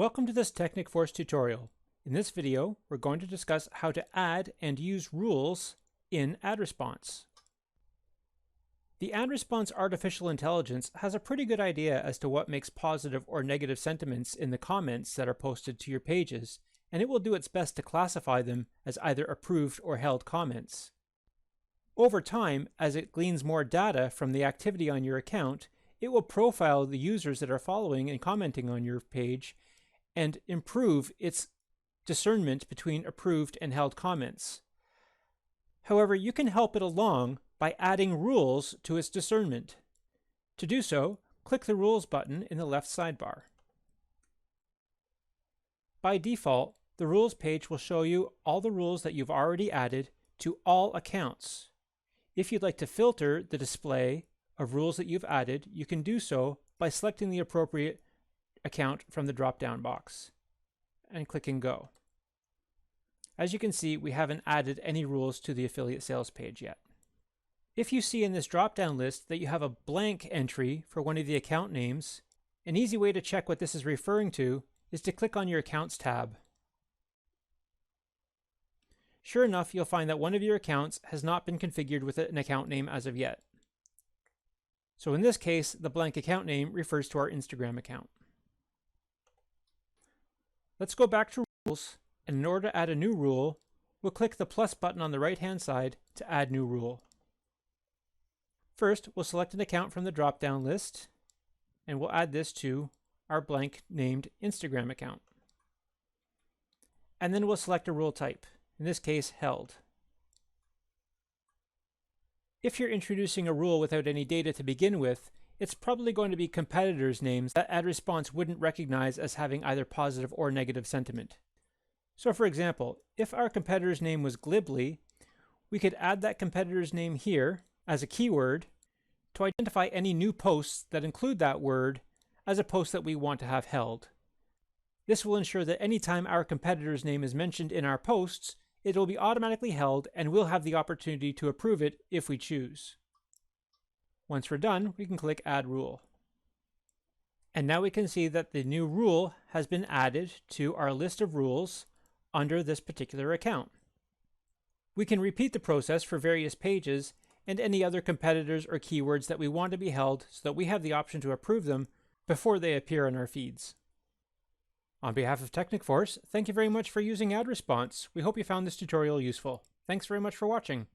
Welcome to this TechnicForce tutorial. In this video, we're going to discuss how to add and use rules in AddResponse. The AddResponse artificial intelligence has a pretty good idea as to what makes positive or negative sentiments in the comments that are posted to your pages, and it will do its best to classify them as either approved or held comments. Over time, as it gleans more data from the activity on your account, it will profile the users that are following and commenting on your page and improve its discernment between approved and held comments. However, you can help it along by adding rules to its discernment. To do so, click the Rules button in the left sidebar. By default, the Rules page will show you all the rules that you've already added to all accounts. If you'd like to filter the display of rules that you've added, you can do so by selecting the appropriate account from the drop-down box and clicking Go. As you can see, we haven't added any rules to the affiliate sales page yet. If you see in this drop-down list that you have a blank entry for one of the account names, an easy way to check what this is referring to is to click on your Accounts tab. Sure enough, you'll find that one of your accounts has not been configured with an account name as of yet. So in this case, the blank account name refers to our Instagram account. Let's go back to Rules, and in order to add a new rule, we'll click the plus button on the right-hand side to add new rule. First, we'll select an account from the drop-down list, and we'll add this to our blank named Instagram account. And then we'll select a rule type, in this case, held. If you're introducing a rule without any data to begin with, it's probably going to be competitors' names that AddResponse wouldn't recognize as having either positive or negative sentiment. So for example, if our competitor's name was Glibly, we could add that competitor's name here as a keyword to identify any new posts that include that word as a post that we want to have held. This will ensure that anytime our competitor's name is mentioned in our posts, it will be automatically held and we'll have the opportunity to approve it if we choose. Once we're done, we can click Add Rule. And now we can see that the new rule has been added to our list of rules under this particular account. We can repeat the process for various pages and any other competitors or keywords that we want to be held so that we have the option to approve them before they appear on our feeds. On behalf of TechnicForce, thank you very much for using AddResponse. We hope you found this tutorial useful. Thanks very much for watching.